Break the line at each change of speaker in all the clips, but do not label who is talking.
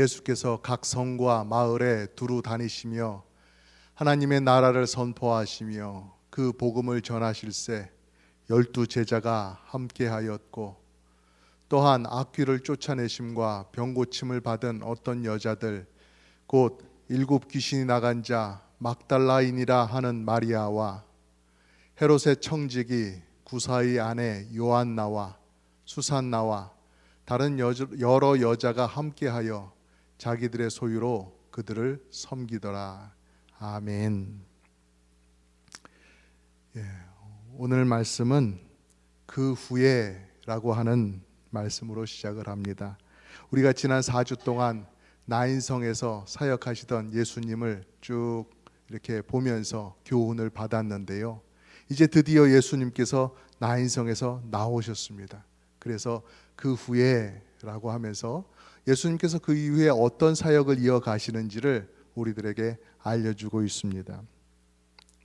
예수께서 각 성과 마을에 두루 다니시며 하나님의 나라를 선포하시며 그 복음을 전하실새 12 제자가 함께하였고, 또한 악귀를 쫓아내심과 병 고침을 받은 어떤 여자들, 곧 7 귀신이 나간 자 막달라인이라 하는 마리아와 헤롯의 청지기 구사의 아내 요한나와 수산나와 다른 여러 여자가 함께하여 자기들의 소유로 그들을 섬기더라. 아멘. 오늘 말씀은 그 후에라고 하는 말씀으로 시작을 합니다. 우리가 지난 4주 동안 나인성에서 사역하시던 예수님을 쭉 이렇게 보면서 교훈을 받았는데요, 이제 드디어 예수님께서 나인성에서 나오셨습니다. 그래서 그 후에라고 하면서 예수님께서 그 이후에 어떤 사역을 이어가시는지를 우리들에게 알려주고 있습니다.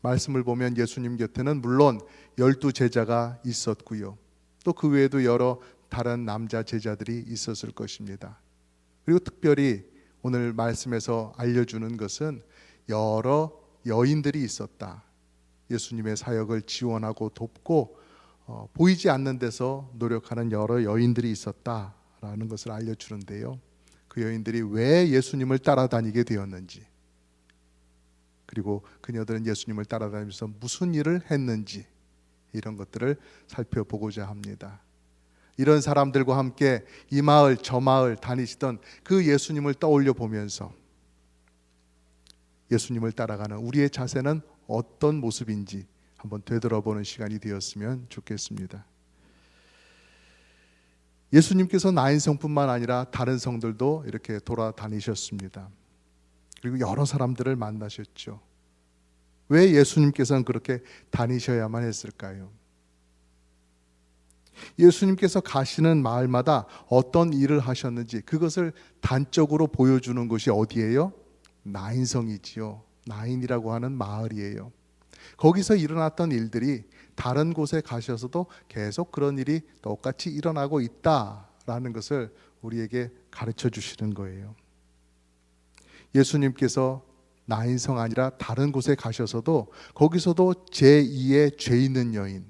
말씀을 보면 예수님 곁에는 물론 12 제자가 있었고요, 또 그 외에도 여러 다른 남자 제자들이 있었을 것입니다. 그리고 특별히 오늘 말씀에서 알려주는 것은 여러 여인들이 있었다. 예수님의 사역을 지원하고 돕고 보이지 않는 데서 노력하는 여러 여인들이 있었다라는 것을 알려주는데요, 그 여인들이 왜 예수님을 따라다니게 되었는지, 그리고 그녀들은 예수님을 따라다니면서 무슨 일을 했는지, 이런 것들을 살펴보고자 합니다. 이런 사람들과 함께 이 마을 저 마을 다니시던 그 예수님을 떠올려 보면서 예수님을 따라가는 우리의 자세는 어떤 모습인지 한번 되돌아보는 시간이 되었으면 좋겠습니다. 예수님께서 나인성뿐만 아니라 다른 성들도 이렇게 돌아다니셨습니다. 그리고 여러 사람들을 만나셨죠. 왜 예수님께서는 그렇게 다니셔야만 했을까요? 예수님께서 가시는 마을마다 어떤 일을 하셨는지 그것을 단적으로 보여주는 곳이 어디예요? 나인성이지요. 나인이라고 하는 마을이에요. 거기서 일어났던 일들이 다른 곳에 가셔서도 계속 그런 일이 똑같이 일어나고 있다라는 것을 우리에게 가르쳐 주시는 거예요. 예수님께서 나인성 아니라 다른 곳에 가셔서도 거기서도 제2의 죄 있는 여인,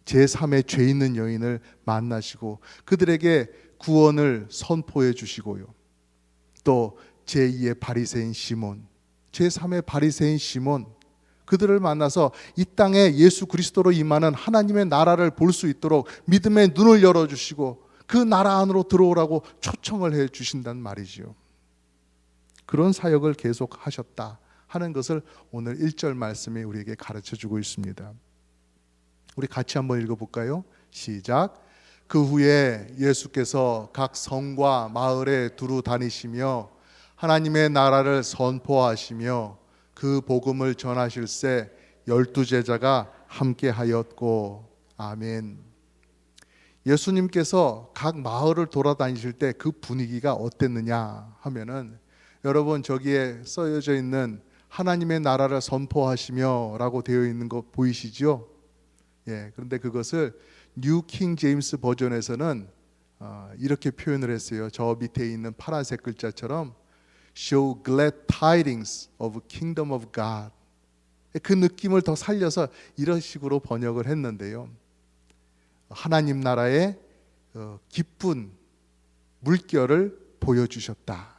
제3의 죄 있는 여인을 만나시고 그들에게 구원을 선포해 주시고요, 또 제2의 바리새인 시몬, 제3의 바리새인 시몬, 그들을 만나서 이 땅에 예수 그리스도로 임하는 하나님의 나라를 볼 수 있도록 믿음의 눈을 열어주시고 그 나라 안으로 들어오라고 초청을 해 주신단 말이죠. 그런 사역을 계속 하셨다 하는 것을 오늘 1절 말씀이 우리에게 가르쳐 주고 있습니다. 우리 같이 한번 읽어볼까요? 시작. 그 후에 예수께서 각 성과 마을에 두루 다니시며 하나님의 나라를 선포하시며 그 복음을 전하실새 12 제자가 함께하였고. 아멘. 예수님께서 각 마을을 돌아다니실 때 그 분위기가 어땠느냐 하면은, 여러분 저기에 써져 있는 하나님의 나라를 선포하시며 라고 되어 있는 거 보이시죠? 그런데 그것을 뉴 킹 제임스 버전에서는 이렇게 표현을 했어요. 저 밑에 있는 파란색 글자처럼 Show glad tidings of kingdom of God. 그 느낌을 더 살려서 이런 식으로 번역을 했는데요, 하나님 나라의 기쁜 물결을 보여주셨다.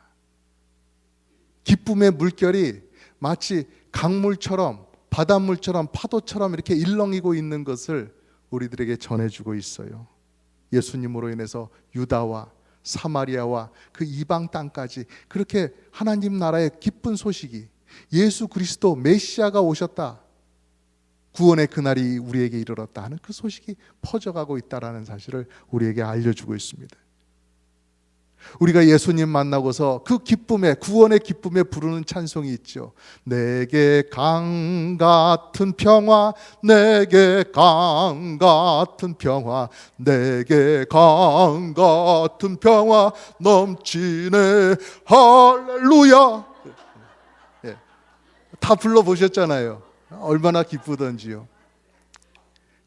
기쁨의 물결이 마치 강물처럼, 바닷물처럼, 파도처럼 이렇게 일렁이고 있는 것을 우리들에게 전해주고 있어요. 예수님으로 인해서 유다와 사마리아와 그 이방 땅까지 그렇게 하나님 나라의 기쁜 소식이, 예수 그리스도 메시아가 오셨다, 구원의 그날이 우리에게 이르렀다 하는 그 소식이 퍼져가고 있다는 사실을 우리에게 알려주고 있습니다. 우리가 예수님 만나고서 그 기쁨에, 구원의 기쁨에 부르는 찬송이 있죠. 내게 강 같은 평화, 내게 강 같은 평화, 내게 강 같은 평화 넘치네 할렐루야. 다 불러보셨잖아요. 얼마나 기쁘던지요.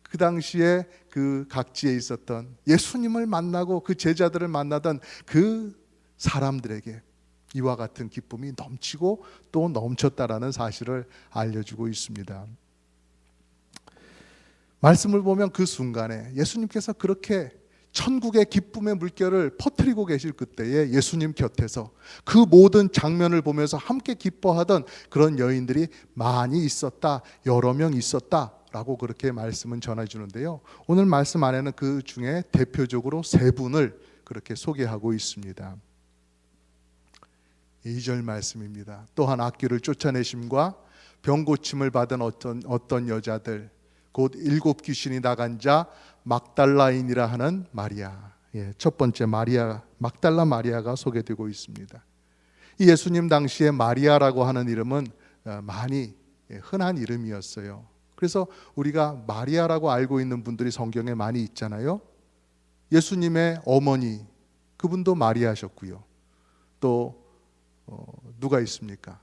그 당시에 그 각지에 있었던 예수님을 만나고 그 제자들을 만나던 그 사람들에게 이와 같은 기쁨이 넘치고 또 넘쳤다라는 사실을 알려주고 있습니다. 말씀을 보면 그 순간에 예수님께서 그렇게 천국의 기쁨의 물결을 퍼뜨리고 계실 그때에 예수님 곁에서 그 모든 장면을 보면서 함께 기뻐하던 그런 여인들이 많이 있었다, 여러 명 있었다 라고 그렇게 말씀은 전해주는데요. 오늘 말씀 안에는 그 중에 대표적으로 세 분을 그렇게 소개하고 있습니다. 2절 말씀입니다. 또한 악귀를 쫓아내심과 병고침을 받은 어떤 여자들, 곧 7 귀신이 나간 자 막달라인이라 하는 마리아. 첫 번째 마리아, 막달라 마리아가 소개되고 있습니다. 이 예수님 당시에 마리아라고 하는 이름은 많이 흔한 이름이었어요. 그래서 우리가 마리아라고 알고 있는 분들이 성경에 많이 있잖아요. 예수님의 어머니, 그분도 마리아셨고요. 또 누가 있습니까?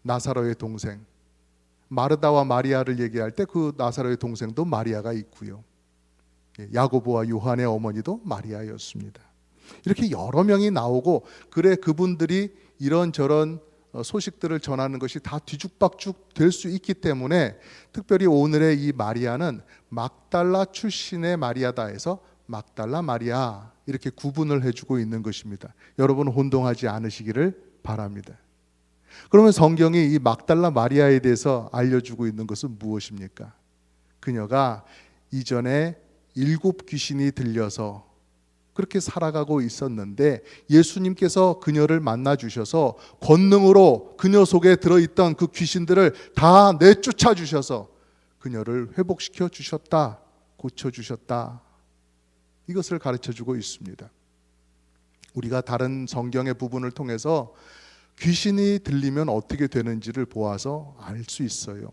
나사로의 동생 마르다와 마리아를 얘기할 때 그 나사로의 동생도 마리아가 있고요. 야고보와 요한의 어머니도 마리아였습니다. 이렇게 여러 명이 나오고 그래 그분들이 이런저런 소식들을 전하는 것이 다 뒤죽박죽 될 수 있기 때문에 특별히 오늘의 이 마리아는 막달라 출신의 마리아다 해서 막달라 마리아 이렇게 구분을 해주고 있는 것입니다. 여러분 혼동하지 않으시기를 바랍니다. 그러면 성경이 이 막달라 마리아에 대해서 알려주고 있는 것은 무엇입니까? 그녀가 이전에 7 귀신이 들려서 그렇게 살아가고 있었는데 예수님께서 그녀를 만나 주셔서 권능으로 그녀 속에 들어있던 그 귀신들을 다 내쫓아 주셔서 그녀를 회복시켜 주셨다, 고쳐 주셨다. 이것을 가르쳐 주고 있습니다. 우리가 다른 성경의 부분을 통해서 귀신이 들리면 어떻게 되는지를 보아서 알 수 있어요.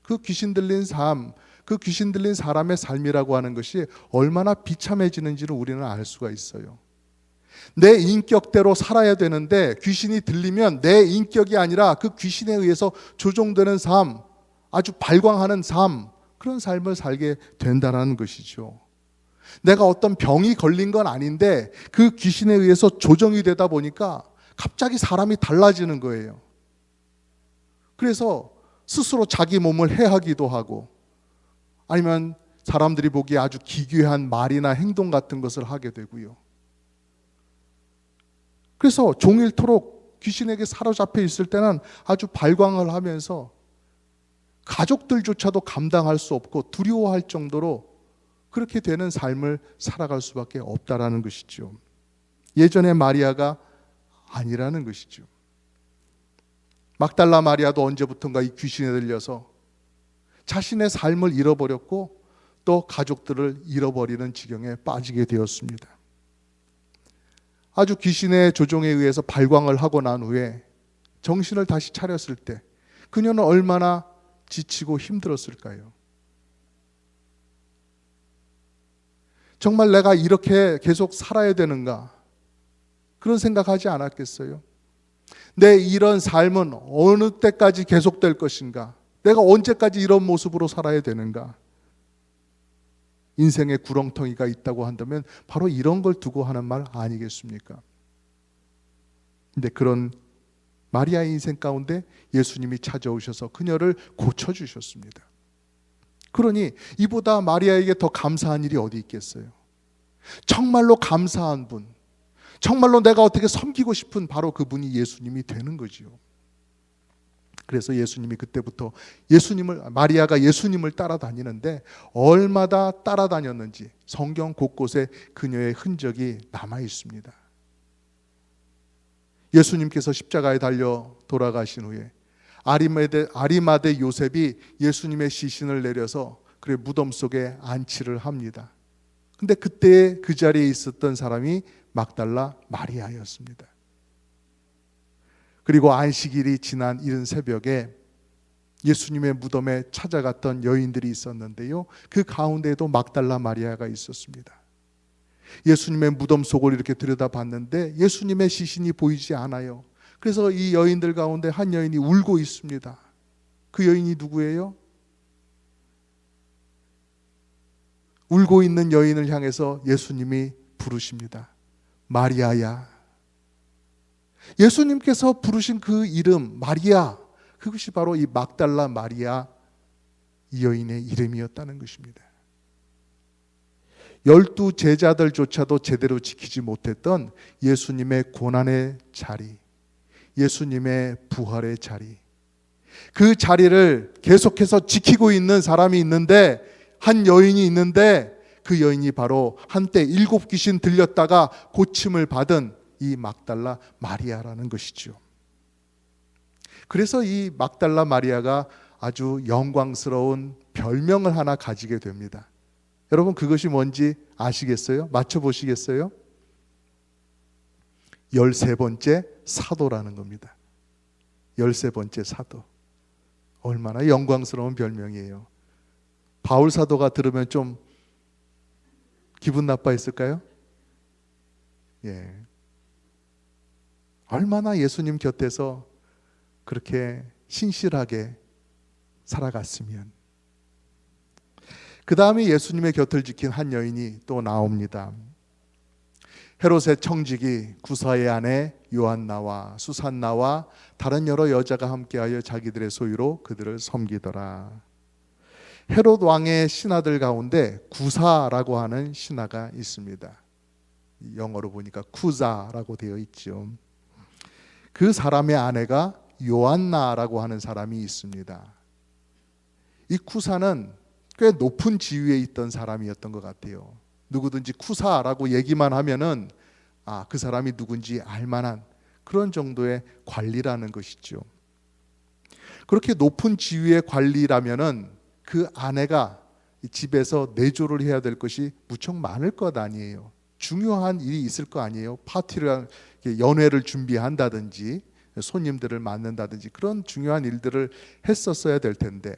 그 귀신 들린 삶, 그 귀신 들린 사람의 삶이라고 하는 것이 얼마나 비참해지는지를 우리는 알 수가 있어요. 내 인격대로 살아야 되는데 귀신이 들리면 내 인격이 아니라 그 귀신에 의해서 조종되는 삶, 아주 발광하는 삶, 그런 삶을 살게 된다는 것이죠. 내가 어떤 병이 걸린 건 아닌데 그 귀신에 의해서 조정이 되다 보니까 갑자기 사람이 달라지는 거예요. 그래서 스스로 자기 몸을 해하기도 하고 아니면 사람들이 보기에 아주 기괴한 말이나 행동 같은 것을 하게 되고요. 그래서 종일토록 귀신에게 사로잡혀 있을 때는 아주 발광을 하면서 가족들조차도 감당할 수 없고 두려워할 정도로 그렇게 되는 삶을 살아갈 수밖에 없다라는 것이죠. 예전의 마리아가 아니라는 것이죠. 막달라 마리아도 언제부턴가 이 귀신에 들려서 자신의 삶을 잃어버렸고 또 가족들을 잃어버리는 지경에 빠지게 되었습니다. 아주 귀신의 조종에 의해서 발광을 하고 난 후에 정신을 다시 차렸을 때 그녀는 얼마나 지치고 힘들었을까요? 정말 내가 이렇게 계속 살아야 되는가? 그런 생각하지 않았겠어요? 내 이런 삶은 어느 때까지 계속될 것인가? 내가 언제까지 이런 모습으로 살아야 되는가? 인생의 구렁텅이가 있다고 한다면 바로 이런 걸 두고 하는 말 아니겠습니까? 근데 그런 마리아의 인생 가운데 예수님이 찾아오셔서 그녀를 고쳐주셨습니다. 그러니 이보다 마리아에게 더 감사한 일이 어디 있겠어요? 정말로 감사한 분, 정말로 내가 어떻게 섬기고 싶은 바로 그분이 예수님이 되는 거지요. 그래서 예수님이 그때부터 마리아가 예수님을 따라다니는데 얼마나 따라다녔는지 성경 곳곳에 그녀의 흔적이 남아 있습니다. 예수님께서 십자가에 달려 돌아가신 후에 아리마대 요셉이 예수님의 시신을 내려서 그의 무덤 속에 안치를 합니다. 근데 그때 그 자리에 있었던 사람이 막달라 마리아였습니다. 그리고 안식일이 지난 이른 새벽에 예수님의 무덤에 찾아갔던 여인들이 있었는데요. 그 가운데에도 막달라 마리아가 있었습니다. 예수님의 무덤 속을 이렇게 들여다봤는데 예수님의 시신이 보이지 않아요. 그래서 이 여인들 가운데 한 여인이 울고 있습니다. 그 여인이 누구예요? 울고 있는 여인을 향해서 예수님이 부르십니다. 마리아야. 예수님께서 부르신 그 이름 마리아, 그것이 바로 이 막달라 마리아 이 여인의 이름이었다는 것입니다. 12 제자들조차도 제대로 지키지 못했던 예수님의 고난의 자리, 예수님의 부활의 자리, 그 자리를 계속해서 지키고 있는 사람이 있는데, 한 여인이 있는데, 그 여인이 바로 한때 7 귀신 들렸다가 고침을 받은 이 막달라 마리아라는 것이죠. 그래서 이 막달라 마리아가 아주 영광스러운 별명을 하나 가지게 됩니다. 여러분, 그것이 뭔지 아시겠어요? 맞춰보시겠어요? 13번째 사도라는 겁니다. 13번째 사도. 얼마나 영광스러운 별명이에요. 바울 사도가 들으면 좀 기분 나빠했을까요? 예. 얼마나 예수님 곁에서 그렇게 신실하게 살아갔으면. 그 다음에 예수님의 곁을 지킨 한 여인이 또 나옵니다. 헤롯의 청지기 구사의 아내 요한나와 수산나와 다른 여러 여자가 함께하여 자기들의 소유로 그들을 섬기더라. 헤롯 왕의 신하들 가운데 구사라고 하는 신하가 있습니다. 영어로 보니까 쿠자라고 되어 있죠. 그 사람의 아내가 요한나라고 하는 사람이 있습니다. 이 쿠사는 꽤 높은 지위에 있던 사람이었던 것 같아요. 누구든지 쿠사라고 얘기만 하면은 그 사람이 누군지 알만한 그런 정도의 관리라는 것이죠. 그렇게 높은 지위의 관리라면은 그 아내가 집에서 내조를 해야 될 것이 무척 많을 것 아니에요. 중요한 일이 있을 거 아니에요. 파티를, 연회를 준비한다든지 손님들을 맞는다든지 그런 중요한 일들을 했었어야 될 텐데,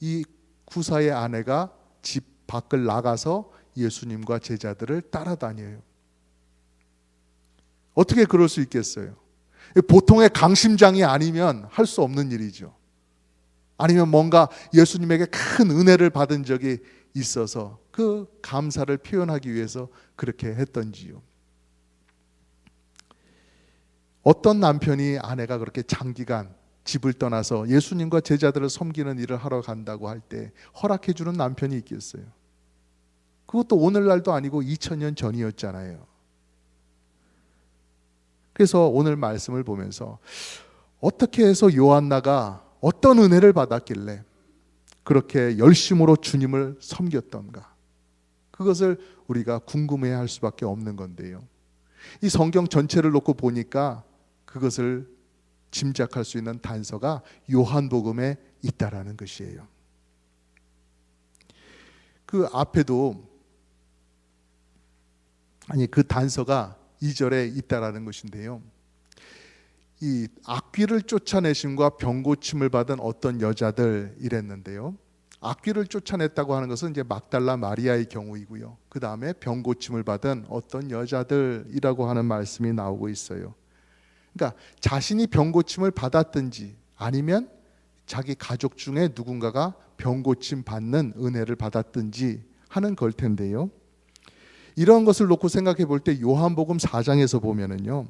이 구사의 아내가 집 밖을 나가서 예수님과 제자들을 따라다녀요. 어떻게 그럴 수 있겠어요? 보통의 강심장이 아니면 할 수 없는 일이죠. 아니면 뭔가 예수님에게 큰 은혜를 받은 적이 있어서 그 감사를 표현하기 위해서 그렇게 했던지요. 어떤 남편이 아내가 그렇게 장기간 집을 떠나서 예수님과 제자들을 섬기는 일을 하러 간다고 할 때 허락해 주는 남편이 있겠어요? 그것도 오늘날도 아니고 2000년 전이었잖아요. 그래서 오늘 말씀을 보면서 어떻게 해서 요한나가 어떤 은혜를 받았길래 그렇게 열심으로 주님을 섬겼던가, 그것을 우리가 궁금해야 할 수밖에 없는 건데요. 이 성경 전체를 놓고 보니까 그것을 짐작할 수 있는 단서가 요한복음에 있다라는 것이에요. 그 앞에도 그 단서가 2절에 있다라는 것인데요. 이 악귀를 쫓아내심과 병 고침을 받은 어떤 여자들 이랬는데요. 악귀를 쫓아냈다고 하는 것은 이제 막달라 마리아의 경우이고요. 그 다음에 병 고침을 받은 어떤 여자들이라고 하는 말씀이 나오고 있어요. 그러니까 자신이 병 고침을 받았든지 아니면 자기 가족 중에 누군가가 병 고침 받는 은혜를 받았든지 하는 걸 텐데요. 이런 것을 놓고 생각해 볼 때 요한복음 4장에서 보면은요,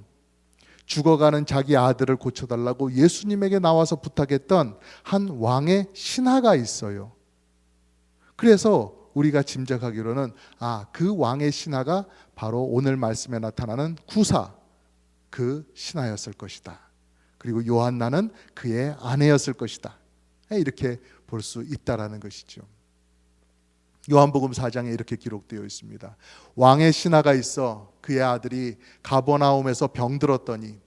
죽어가는 자기 아들을 고쳐달라고 예수님에게 나와서 부탁했던 한 왕의 신하가 있어요. 그래서 우리가 짐작하기로는 그 왕의 신하가 바로 오늘 말씀에 나타나는 구사, 그 신하였을 것이다. 그리고 요한나는 그의 아내였을 것이다. 이렇게 볼 수 있다라는 것이죠. 요한복음 4장에 이렇게 기록되어 있습니다. 왕의 신하가 있어 그의 아들이 가버나움에서 병들었더니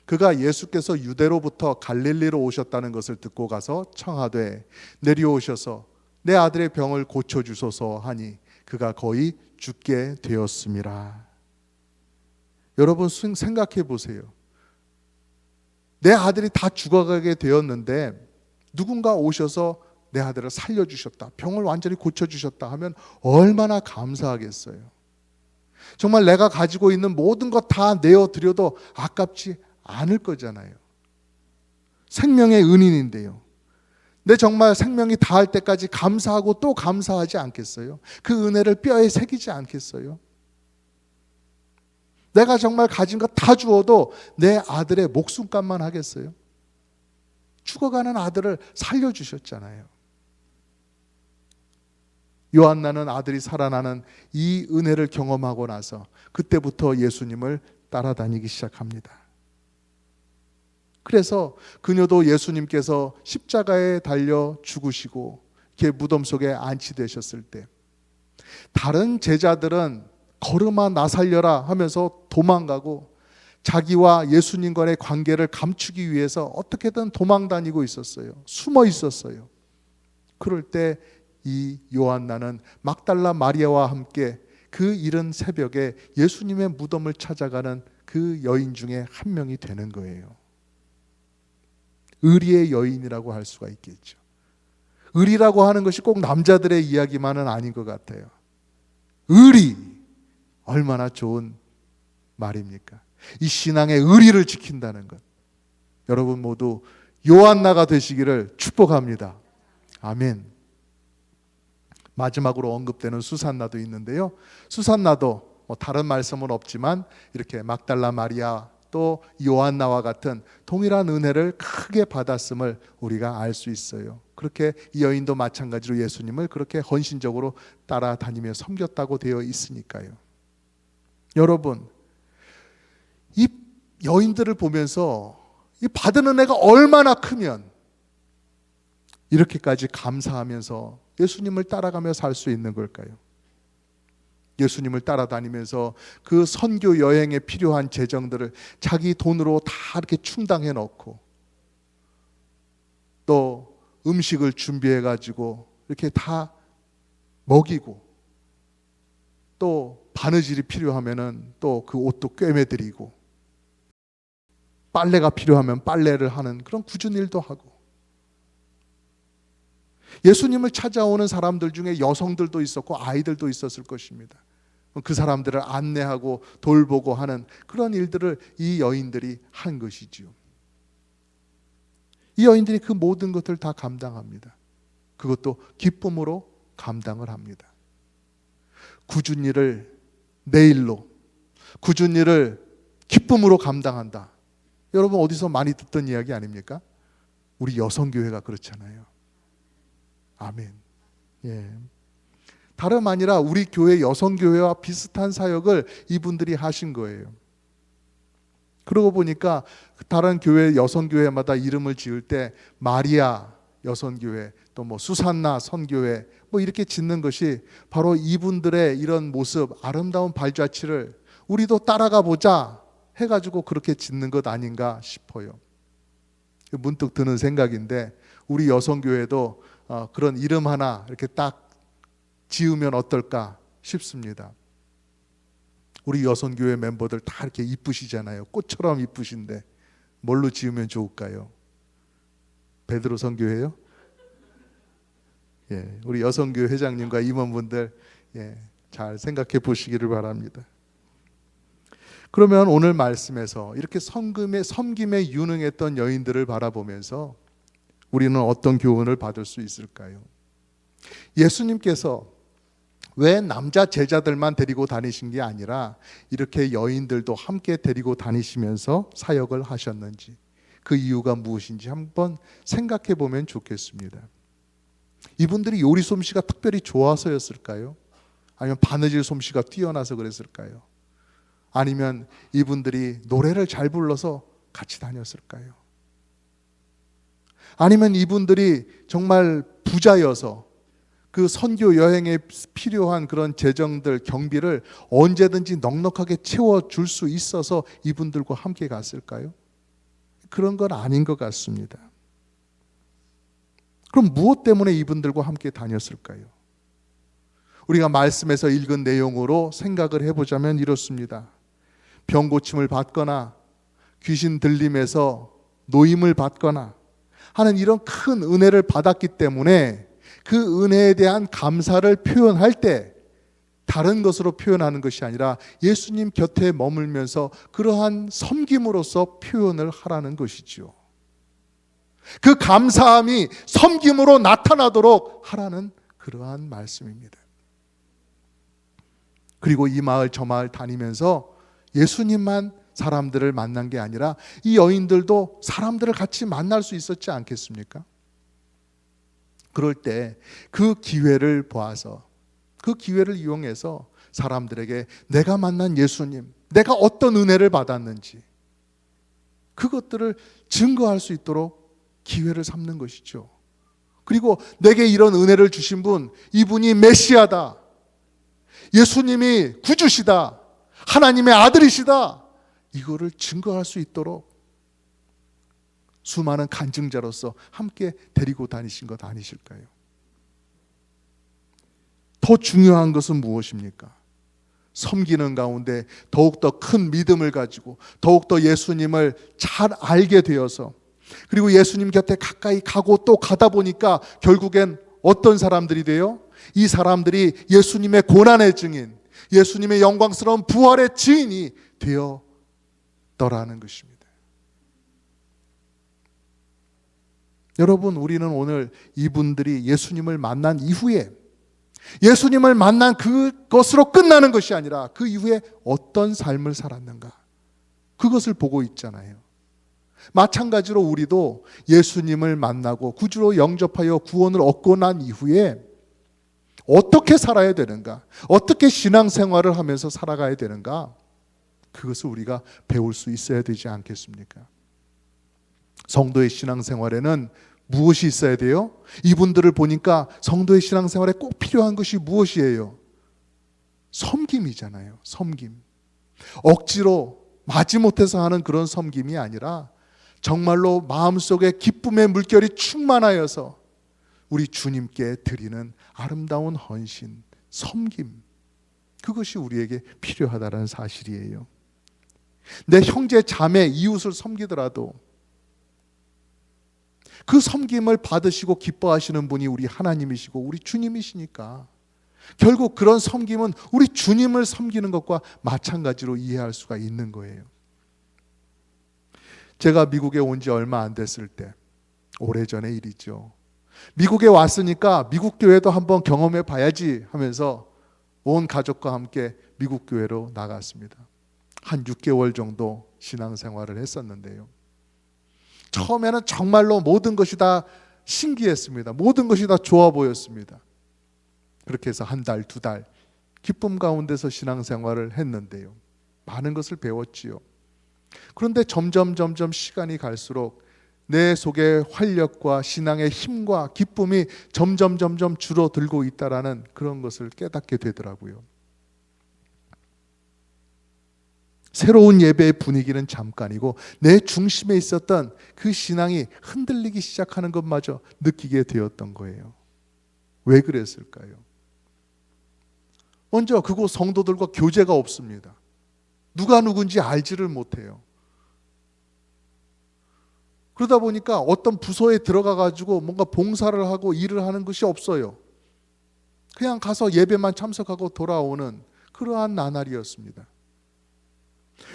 그가 예수께서 유대로부터 갈릴리로 오셨다는 것을 듣고 가서 청하되 내려오셔서 내 아들의 병을 고쳐주소서 하니 그가 거의 죽게 되었음이라. 여러분 생각해 보세요. 내 아들이 다 죽어가게 되었는데 누군가 오셔서 내 아들을 살려주셨다, 병을 완전히 고쳐주셨다 하면 얼마나 감사하겠어요. 정말 내가 가지고 있는 모든 것 다 내어드려도 아깝지 않을 거잖아요. 생명의 은인인데요. 내 정말 생명이 다할 때까지 감사하고 또 감사하지 않겠어요? 그 은혜를 뼈에 새기지 않겠어요? 내가 정말 가진 거 다 주어도 내 아들의 목숨값만 하겠어요? 죽어가는 아들을 살려주셨잖아요. 요한나는 아들이 살아나는 이 은혜를 경험하고 나서 그때부터 예수님을 따라다니기 시작합니다. 그래서 그녀도 예수님께서 십자가에 달려 죽으시고 이렇게 무덤 속에 안치되셨을 때 다른 제자들은 걸음아 나 살려라 하면서 도망가고 자기와 예수님 간의 관계를 감추기 위해서 어떻게든 도망 다니고 있었어요. 숨어 있었어요. 그럴 때 이 요한나는 막달라 마리아와 함께 그 이른 새벽에 예수님의 무덤을 찾아가는 그 여인 중에 한 명이 되는 거예요. 의리의 여인이라고 할 수가 있겠죠. 의리라고 하는 것이 꼭 남자들의 이야기만은 아닌 것 같아요. 의리, 얼마나 좋은 말입니까? 이 신앙의 의리를 지킨다는 것. 여러분 모두 요한나가 되시기를 축복합니다. 아멘. 마지막으로 언급되는 수산나도 있는데요. 수산나도 다른 말씀은 없지만 이렇게 막달라 마리아 또 요한나와 같은 동일한 은혜를 크게 받았음을 우리가 알 수 있어요. 그렇게 이 여인도 마찬가지로 예수님을 그렇게 헌신적으로 따라다니며 섬겼다고 되어 있으니까요. 여러분, 이 여인들을 보면서 이 받은 은혜가 얼마나 크면 이렇게까지 감사하면서 예수님을 따라가며 살 수 있는 걸까요? 예수님을 따라다니면서 그 선교 여행에 필요한 재정들을 자기 돈으로 다 이렇게 충당해 놓고 또 음식을 준비해 가지고 이렇게 다 먹이고 또 바느질이 필요하면은 또 그 옷도 꿰매 드리고 빨래가 필요하면 빨래를 하는 그런 굳은 일도 하고 예수님을 찾아오는 사람들 중에 여성들도 있었고 아이들도 있었을 것입니다. 그 사람들을 안내하고 돌보고 하는 그런 일들을 이 여인들이 한 것이지요. 이 여인들이 그 모든 것을 다 감당합니다. 그것도 기쁨으로 감당을 합니다. 굳은 일을 내일로, 굳은 일을 기쁨으로 감당한다. 여러분 어디서 많이 듣던 이야기 아닙니까? 우리 여성교회가 그렇잖아요. 아멘. 예. 다름 아니라 우리 교회 여성교회와 비슷한 사역을 이분들이 하신 거예요. 그러고 보니까 다른 교회 여성교회마다 이름을 지을 때 마리아 여성교회 또 뭐 수산나 선교회 뭐 이렇게 짓는 것이 바로 이분들의 이런 모습 아름다운 발자취를 우리도 따라가 보자 해가지고 그렇게 짓는 것 아닌가 싶어요. 문득 드는 생각인데 우리 여성교회도 그런 이름 하나 이렇게 딱 지으면 어떨까 싶습니다. 우리 여성교회 멤버들 다 이렇게 이쁘시잖아요. 꽃처럼 이쁘신데 뭘로 지으면 좋을까요? 베드로 선교회요? 예, 우리 여성교회 회장님과 임원분들 잘 생각해 보시기를 바랍니다. 그러면 오늘 말씀에서 이렇게 섬김에 유능했던 여인들을 바라보면서 우리는 어떤 교훈을 받을 수 있을까요? 예수님께서 왜 남자 제자들만 데리고 다니신 게 아니라 이렇게 여인들도 함께 데리고 다니시면서 사역을 하셨는지 그 이유가 무엇인지 한번 생각해 보면 좋겠습니다. 이분들이 요리 솜씨가 특별히 좋아서였을까요? 아니면 바느질 솜씨가 뛰어나서 그랬을까요? 아니면 이분들이 노래를 잘 불러서 같이 다녔을까요? 아니면 이분들이 정말 부자여서 그 선교 여행에 필요한 그런 재정들, 경비를 언제든지 넉넉하게 채워줄 수 있어서 이분들과 함께 갔을까요? 그런 건 아닌 것 같습니다. 그럼 무엇 때문에 이분들과 함께 다녔을까요? 우리가 말씀에서 읽은 내용으로 생각을 해보자면 이렇습니다. 병 고침을 받거나 귀신 들림에서 노임을 받거나 하는 이런 큰 은혜를 받았기 때문에 그 은혜에 대한 감사를 표현할 때 다른 것으로 표현하는 것이 아니라 예수님 곁에 머물면서 그러한 섬김으로써 표현을 하라는 것이죠. 그 감사함이 섬김으로 나타나도록 하라는 그러한 말씀입니다. 그리고 이 마을 저 마을 다니면서 예수님만 사람들을 만난 게 아니라 이 여인들도 사람들을 같이 만날 수 있었지 않겠습니까? 그럴 때 그 기회를 보아서, 그 기회를 이용해서 사람들에게 내가 만난 예수님, 내가 어떤 은혜를 받았는지 그것들을 증거할 수 있도록 기회를 삼는 것이죠. 그리고 내게 이런 은혜를 주신 분, 이분이 메시아다, 예수님이 구주시다, 하나님의 아들이시다, 이거를 증거할 수 있도록 수많은 간증자로서 함께 데리고 다니신 것 아니실까요? 더 중요한 것은 무엇입니까? 섬기는 가운데 더욱더 큰 믿음을 가지고 더욱더 예수님을 잘 알게 되어서, 그리고 예수님 곁에 가까이 가고 또 가다 보니까 결국엔 어떤 사람들이 돼요? 이 사람들이 예수님의 고난의 증인, 예수님의 영광스러운 부활의 증인이 되었더라는 것입니다. 여러분, 우리는 오늘 이분들이 예수님을 만난 이후에, 예수님을 만난 그것으로 끝나는 것이 아니라 그 이후에 어떤 삶을 살았는가, 그것을 보고 있잖아요. 마찬가지로 우리도 예수님을 만나고 구주로 영접하여 구원을 얻고 난 이후에 어떻게 살아야 되는가, 어떻게 신앙생활을 하면서 살아가야 되는가, 그것을 우리가 배울 수 있어야 되지 않겠습니까? 성도의 신앙생활에는 무엇이 있어야 돼요? 이분들을 보니까 성도의 신앙생활에 꼭 필요한 것이 무엇이에요? 섬김이잖아요. 섬김. 억지로 마지못해서 하는 그런 섬김이 아니라 정말로 마음속에 기쁨의 물결이 충만하여서 우리 주님께 드리는 아름다운 헌신, 섬김, 그것이 우리에게 필요하다는 사실이에요. 내 형제, 자매, 이웃을 섬기더라도 그 섬김을 받으시고 기뻐하시는 분이 우리 하나님이시고 우리 주님이시니까 결국 그런 섬김은 우리 주님을 섬기는 것과 마찬가지로 이해할 수가 있는 거예요. 제가 미국에 온 지 얼마 안 됐을 때, 오래전의 일이죠. 미국에 왔으니까 미국 교회도 한번 경험해 봐야지 하면서 온 가족과 함께 미국 교회로 나갔습니다. 한 6개월 정도 신앙생활을 했었는데요. 처음에는 정말로 모든 것이 다 신기했습니다. 모든 것이 다 좋아 보였습니다. 그렇게 해서 한 달, 2달 기쁨 가운데서 신앙생활을 했는데요. 많은 것을 배웠지요. 그런데 점점 시간이 갈수록 내 속의 활력과 신앙의 힘과 기쁨이 점점 줄어들고 있다라는 그런 것을 깨닫게 되더라고요. 새로운 예배의 분위기는 잠깐이고 내 중심에 있었던 그 신앙이 흔들리기 시작하는 것마저 느끼게 되었던 거예요. 왜 그랬을까요? 먼저 그곳 성도들과 교제가 없습니다. 누가 누군지 알지를 못해요. 그러다 보니까 어떤 부서에 들어가 가지고 뭔가 봉사를 하고 일을 하는 것이 없어요. 그냥 가서 예배만 참석하고 돌아오는 그러한 나날이었습니다.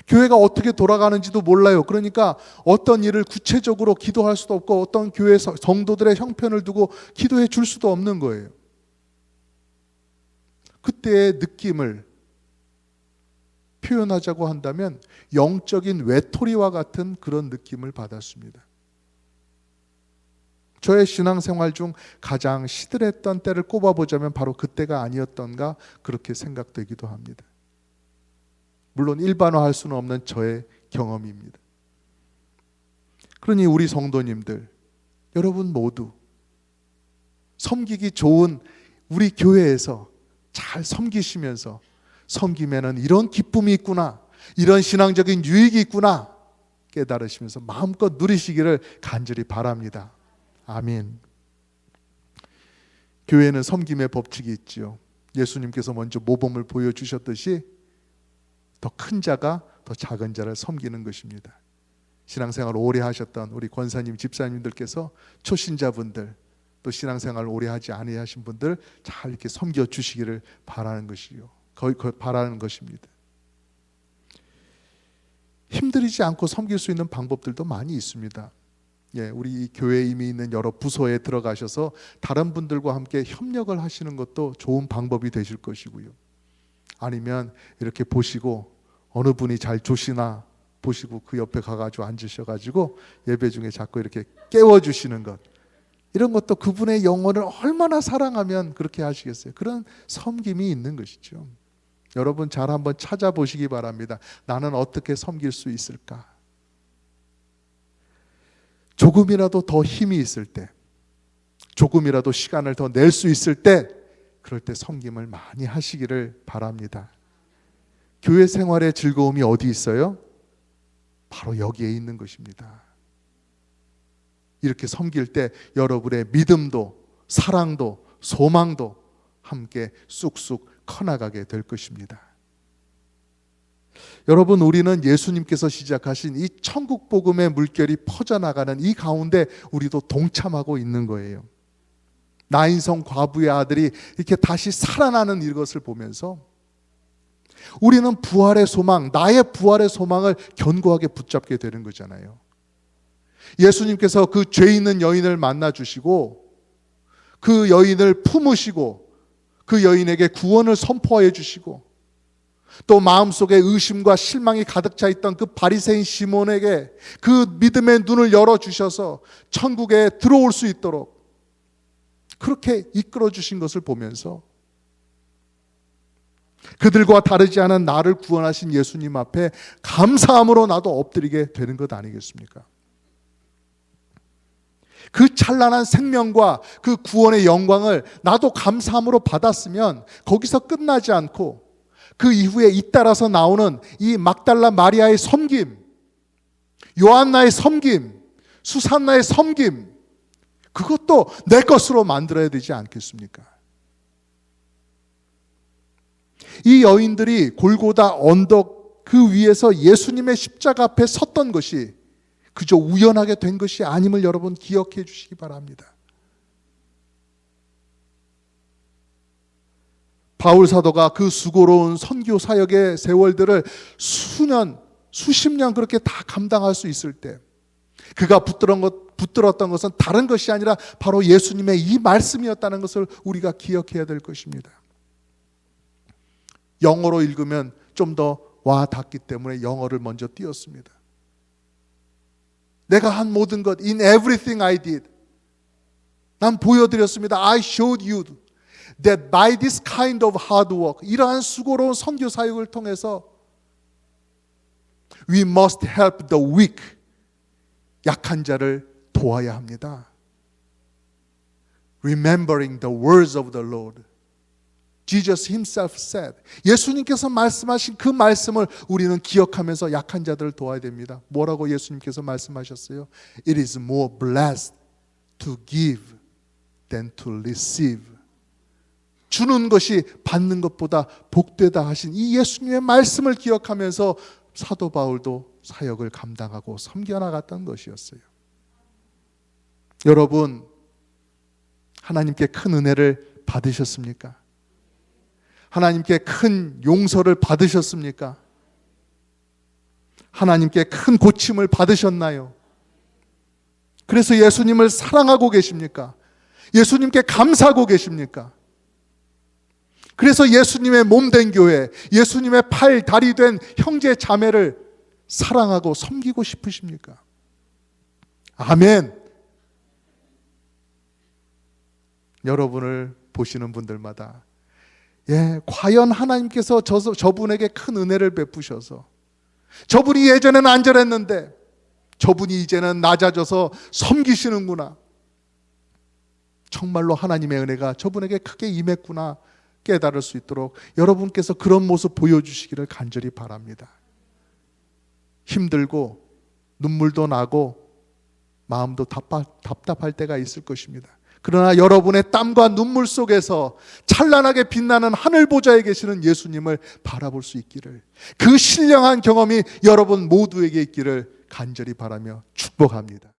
교회가 어떻게 돌아가는지도 몰라요. 그러니까 어떤 일을 구체적으로 기도할 수도 없고 어떤 교회 성도들의 형편을 두고 기도해 줄 수도 없는 거예요. 그때의 느낌을 표현하자고 한다면 영적인 외톨이와 같은 그런 느낌을 받았습니다. 저의 신앙생활 중 가장 시들했던 때를 꼽아보자면 바로 그때가 아니었던가 그렇게 생각되기도 합니다. 물론 일반화할 수는 없는 저의 경험입니다. 그러니 우리 성도님들, 여러분 모두 섬기기 좋은 우리 교회에서 잘 섬기시면서 섬김에는 이런 기쁨이 있구나, 이런 신앙적인 유익이 있구나 깨달으시면서 마음껏 누리시기를 간절히 바랍니다. 아멘. 교회는 섬김의 법칙이 있지요. 예수님께서 먼저 모범을 보여주셨듯이 더 큰 자가 더 작은 자를 섬기는 것입니다. 신앙생활 오래 하셨던 우리 권사님, 집사님들께서 초신자분들, 또 신앙생활 오래 하지 아니하신 분들 잘 이렇게 섬겨주시기를 바라는 것이요. 거의 바라는 것입니다. 힘들이지 않고 섬길 수 있는 방법들도 많이 있습니다. 우리 교회에 이미 있는 여러 부서에 들어가셔서 다른 분들과 함께 협력을 하시는 것도 좋은 방법이 되실 것이고요. 아니면 이렇게 보시고 어느 분이 잘 조시나 보시고 그 옆에 가가지고 앉으셔가지고 예배 중에 자꾸 이렇게 깨워주시는 것, 이런 것도 그분의 영혼을 얼마나 사랑하면 그렇게 하시겠어요? 그런 섬김이 있는 것이죠. 여러분 잘 한번 찾아보시기 바랍니다. 나는 어떻게 섬길 수 있을까? 조금이라도 더 힘이 있을 때, 조금이라도 시간을 더 낼 수 있을 때, 그럴 때 섬김을 많이 하시기를 바랍니다. 교회 생활의 즐거움이 어디 있어요? 바로 여기에 있는 것입니다. 이렇게 섬길 때 여러분의 믿음도 사랑도 소망도 함께 쑥쑥 커나가게 될 것입니다. 여러분, 우리는 예수님께서 시작하신 이 천국 복음의 물결이 퍼져나가는 이 가운데 우리도 동참하고 있는 거예요. 나인성 과부의 아들이 이렇게 다시 살아나는 이것을 보면서 우리는 부활의 소망, 나의 부활의 소망을 견고하게 붙잡게 되는 거잖아요. 예수님께서 그 죄 있는 여인을 만나 주시고 그 여인을 품으시고 그 여인에게 구원을 선포해 주시고 또 마음속에 의심과 실망이 가득 차 있던 그 바리새인 시몬에게 그 믿음의 눈을 열어주셔서 천국에 들어올 수 있도록 그렇게 이끌어 주신 것을 보면서 그들과 다르지 않은 나를 구원하신 예수님 앞에 감사함으로 나도 엎드리게 되는 것 아니겠습니까? 그 찬란한 생명과 그 구원의 영광을 나도 감사함으로 받았으면 거기서 끝나지 않고 그 이후에 잇따라서 나오는 이 막달라 마리아의 섬김, 요한나의 섬김, 수산나의 섬김, 그것도 내 것으로 만들어야 되지 않겠습니까? 이 여인들이 골고다 언덕 그 위에서 예수님의 십자가 앞에 섰던 것이 그저 우연하게 된 것이 아님을 여러분 기억해 주시기 바랍니다. 바울 사도가 그 수고로운 선교 사역의 세월들을 수십 년 그렇게 다 감당할 수 있을 때 그가 붙들었던 것은 다른 것이 아니라 바로 예수님의 이 말씀이었다는 것을 우리가 기억해야 될 것입니다. 영어로 읽으면 좀 더 와 닿기 때문에 영어를 먼저 띄웠습니다. 내가 한 모든 것, in everything I did, 난 보여드렸습니다. I showed you that by this kind of hard work, 이러한 수고로운 선교 사역을 통해서 we must help the weak, 약한 자를 도와야 합니다. Remembering the words of the Lord. Jesus himself said. 예수님께서 말씀하신 그 말씀을 우리는 기억하면서 약한 자들을 도와야 됩니다. 뭐라고 예수님께서 말씀하셨어요? It is more blessed to give than to receive. 주는 것이 받는 것보다 복되다 하신 이 예수님의 말씀을 기억하면서 사도 바울도 사역을 감당하고 섬겨나갔던 것이었어요. 여러분, 하나님께 큰 은혜를 받으셨습니까? 하나님께 큰 용서를 받으셨습니까? 하나님께 큰 고침을 받으셨나요? 그래서 예수님을 사랑하고 계십니까? 예수님께 감사하고 계십니까? 그래서 예수님의 몸된 교회, 예수님의 팔, 다리 된 형제 자매를 사랑하고 섬기고 싶으십니까? 아멘. 여러분을 보시는 분들마다 과연 하나님께서 저분에게 큰 은혜를 베푸셔서 저분이 예전에는 안 저랬는데 저분이 이제는 낮아져서 섬기시는구나, 정말로 하나님의 은혜가 저분에게 크게 임했구나 깨달을 수 있도록 여러분께서 그런 모습 보여주시기를 간절히 바랍니다. 힘들고 눈물도 나고 마음도 답답할 때가 있을 것입니다. 그러나 여러분의 땀과 눈물 속에서 찬란하게 빛나는 하늘 보좌에 계시는 예수님을 바라볼 수 있기를, 그 신령한 경험이 여러분 모두에게 있기를 간절히 바라며 축복합니다.